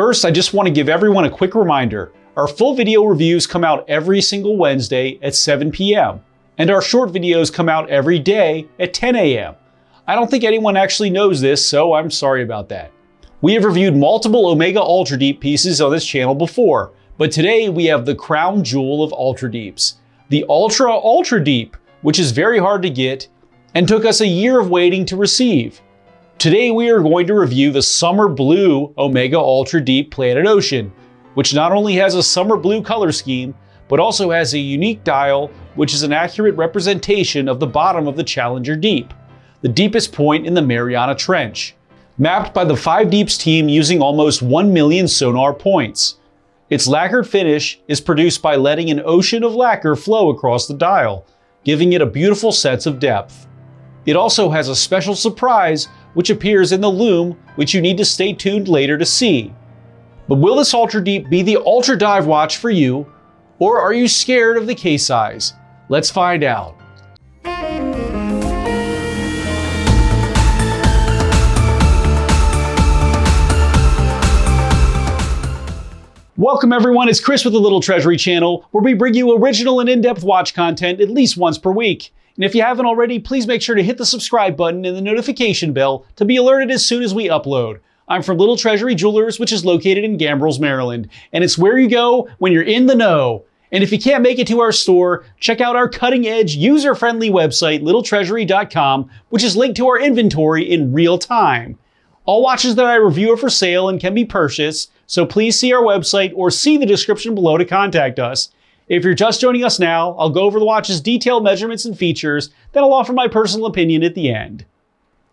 First, I just want to give everyone a quick reminder. Our full video reviews come out every single Wednesday at 7 p.m. and our short videos come out every day at 10 a.m. I don't think anyone actually knows this, so I'm sorry about that. We have reviewed multiple Omega Ultra Deep pieces on this channel before, but today we have the crown jewel of Ultra Deeps, the Ultra Deep, which is very hard to get and took us a year of waiting to receive. Today we are going to review the Summer Blue Omega Ultra Deep Planet Ocean, which not only has a summer blue color scheme, but also has a unique dial, which is an accurate representation of the bottom of the Challenger Deep, the deepest point in the Mariana Trench, mapped by the 5 Deeps team using almost 1 million sonar points. Its lacquered finish is produced by letting an ocean of lacquer flow across the dial, giving it a beautiful sense of depth. It also has a special surprise which appears in the loom, which you need to stay tuned later to see. But will this Ultra Deep be the ultra dive watch for you, or are you scared of the case size? Let's find out. Welcome everyone, it's Chris with the Little Treasury channel, where we bring you original and in-depth watch content at least once per week. And if you haven't already, please make sure to hit the subscribe button and the notification bell to be alerted as soon as we upload. I'm from Little Treasury Jewelers, which is located in Gambrills, Maryland, and it's where you go when you're in the know. And if you can't make it to our store, check out our cutting-edge, user-friendly website, littletreasury.com, which is linked to our inventory in real time. All watches that I review are for sale and can be purchased, so please see our website or see the description below to contact us. If you're just joining us now, I'll go over the watch's detailed measurements and features, then I'll offer my personal opinion at the end.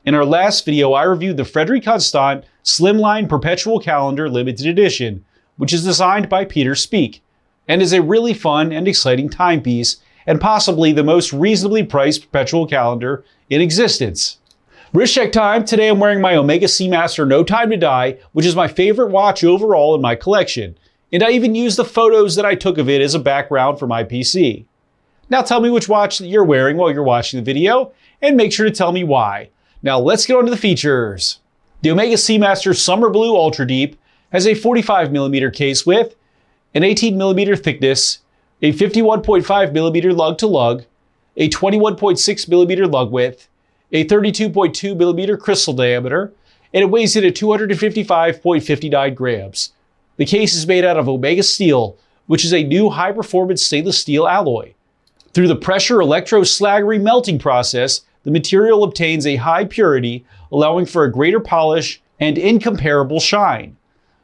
In our last video, I reviewed the Frederic Constant Slimline Perpetual Calendar Limited Edition, which is designed by Peter Speak, and is a really fun and exciting timepiece, and possibly the most reasonably priced perpetual calendar in existence. Wrist check time. Today I'm wearing my Omega Seamaster No Time to Die, which is my favorite watch overall in my collection. And I even used the photos that I took of it as a background for my PC. Now tell me which watch that you're wearing while you're watching the video, and make sure to tell me why. Now let's get on to the features. The Omega Seamaster Summer Blue Ultra Deep has a 45mm case width, an 18mm thickness, a 51.5mm lug to lug, a 21.6mm lug width, a 32.2mm crystal diameter, and it weighs in at 255.59 grams. The case is made out of O-MEGASTEEL, which is a new high-performance stainless steel alloy. Through the pressure electroslag melting process, the material obtains a high purity, allowing for a greater polish and incomparable shine.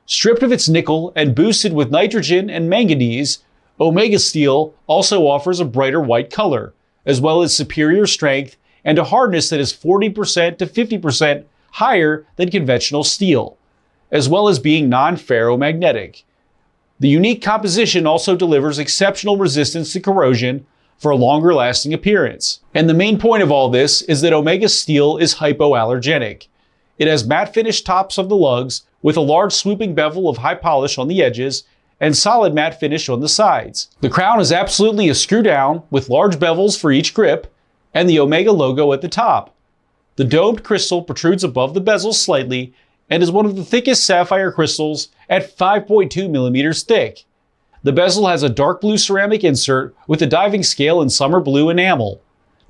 Stripped of its nickel and boosted with nitrogen and manganese, O-MEGASTEEL also offers a brighter white color, as well as superior strength and a hardness that is 40% to 50% higher than conventional steel, as well as being non-ferromagnetic. The unique composition also delivers exceptional resistance to corrosion for a longer lasting appearance. And the main point of all this is that O-MEGASTEEL is hypoallergenic. It has matte finish tops of the lugs with a large swooping bevel of high polish on the edges and solid matte finish on the sides. The crown is absolutely a screw down with large bevels for each grip and the Omega logo at the top. The domed crystal protrudes above the bezel slightly and is one of the thickest sapphire crystals at 5.2mm thick. The bezel has a dark blue ceramic insert with a diving scale in summer blue enamel.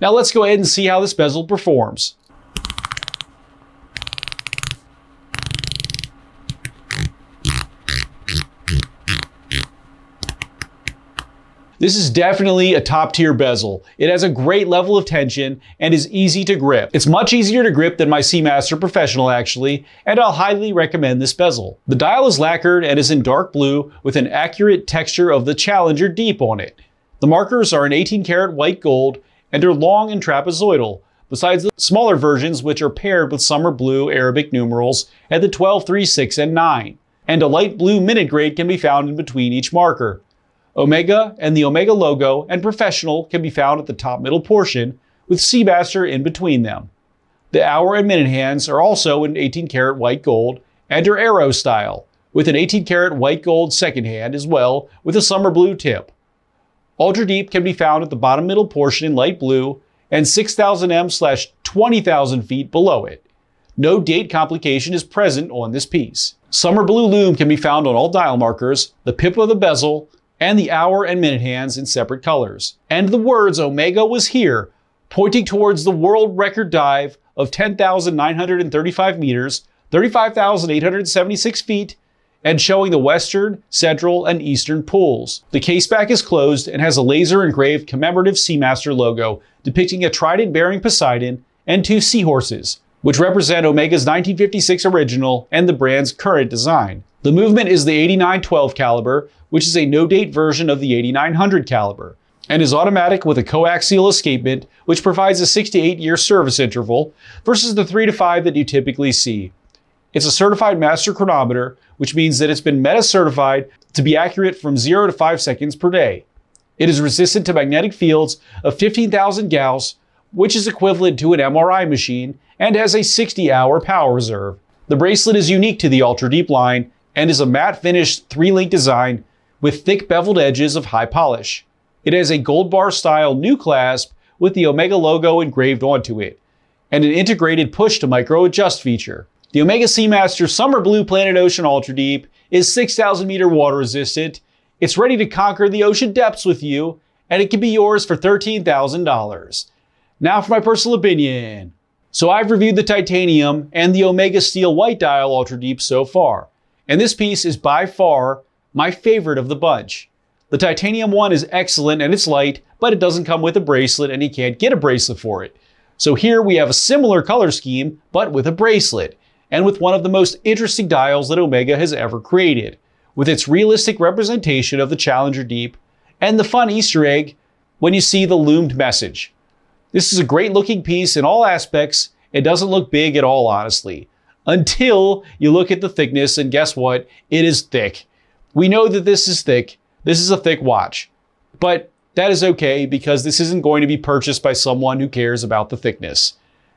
Now let's go ahead and see how this bezel performs. This is definitely a top-tier bezel. It has a great level of tension and is easy to grip. It's much easier to grip than my Seamaster Professional actually, and I'll highly recommend this bezel. The dial is lacquered and is in dark blue with an accurate texture of the Challenger Deep on it. The markers are in 18-karat white gold and are long and trapezoidal, besides the smaller versions which are paired with summer blue Arabic numerals at the 12, 3, 6, and 9. And a light blue minute grade can be found in between each marker. Omega and the Omega logo and Professional can be found at the top middle portion, with Seamaster in between them. The hour and minute hands are also in 18-karat white gold and are arrow style, with an 18-karat white gold second hand as well with a summer blue tip. Ultra Deep can be found at the bottom middle portion in light blue and 6,000 m/20,000 feet below it. No date complication is present on this piece. Summer blue lume can be found on all dial markers, the pip of the bezel, and the hour and minute hands in separate colors. And the words Omega was here, pointing towards the world record dive of 10,935 meters, 35,876 feet, and showing the western, central, and eastern pools. The caseback is closed and has a laser-engraved commemorative Seamaster logo depicting a trident bearing Poseidon and two seahorses, which represent Omega's 1956 original and the brand's current design. The movement is the 8912 caliber, which is a no-date version of the 8900 caliber, and is automatic with a coaxial escapement, which provides a 6 to 8 year service interval versus the 3 to 5 that you typically see. It's a certified master chronometer, which means that it's been meta-certified to be accurate from 0 to 5 seconds per day. It is resistant to magnetic fields of 15,000 Gauss, which is equivalent to an MRI machine, and has a 60-hour power reserve. The bracelet is unique to the Ultra Deep line and is a matte finished 3-link design with thick beveled edges of high polish. It has a gold bar style new clasp with the Omega logo engraved onto it, and an integrated push to micro adjust feature. The Omega Seamaster Summer Blue Planet Ocean Ultra Deep is 6,000 meter water resistant. It's ready to conquer the ocean depths with you, and it can be yours for $13,000. Now for my personal opinion. So I've reviewed the titanium and the O-MEGASTEEL white dial Ultra Deep so far, and this piece is by far my favorite of the bunch. The titanium one is excellent and it's light, but it doesn't come with a bracelet and you can't get a bracelet for it. So here we have a similar color scheme, but with a bracelet, and with one of the most interesting dials that Omega has ever created, with its realistic representation of the Challenger Deep and the fun Easter egg when you see the loomed message. This is a great looking piece in all aspects. It doesn't look big at all, honestly, until you look at the thickness, and guess what? It is thick. We know that this is thick. This is a thick watch, but that is okay because this isn't going to be purchased by someone who cares about the thickness.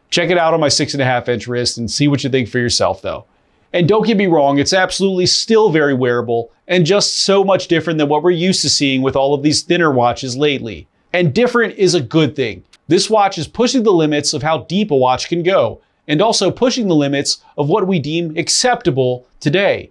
Check it out on my 6.5 inch wrist and see what you think for yourself though. And don't get me wrong, it's absolutely still very wearable and just so much different than what we're used to seeing with all of these thinner watches lately. And different is a good thing. This watch is pushing the limits of how deep a watch can go, and also pushing the limits of what we deem acceptable today.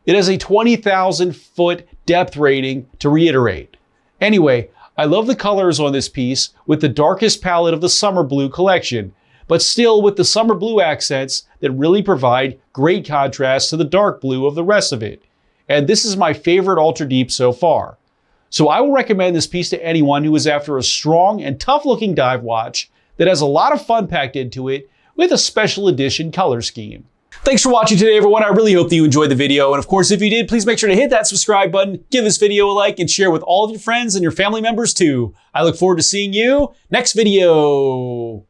It has a 20,000 foot depth rating, to reiterate. Anyway, I love the colors on this piece with the darkest palette of the summer blue collection, but still with the summer blue accents that really provide great contrast to the dark blue of the rest of it. And this is my favorite Ultra Deep so far. So I will recommend this piece to anyone who is after a strong and tough looking dive watch that has a lot of fun packed into it with a special edition color scheme. Thanks for watching today, everyone. I really hope that you enjoyed the video. And of course, if you did, please make sure to hit that subscribe button, give this video a like, and share with all of your friends and your family members too. I look forward to seeing you next video.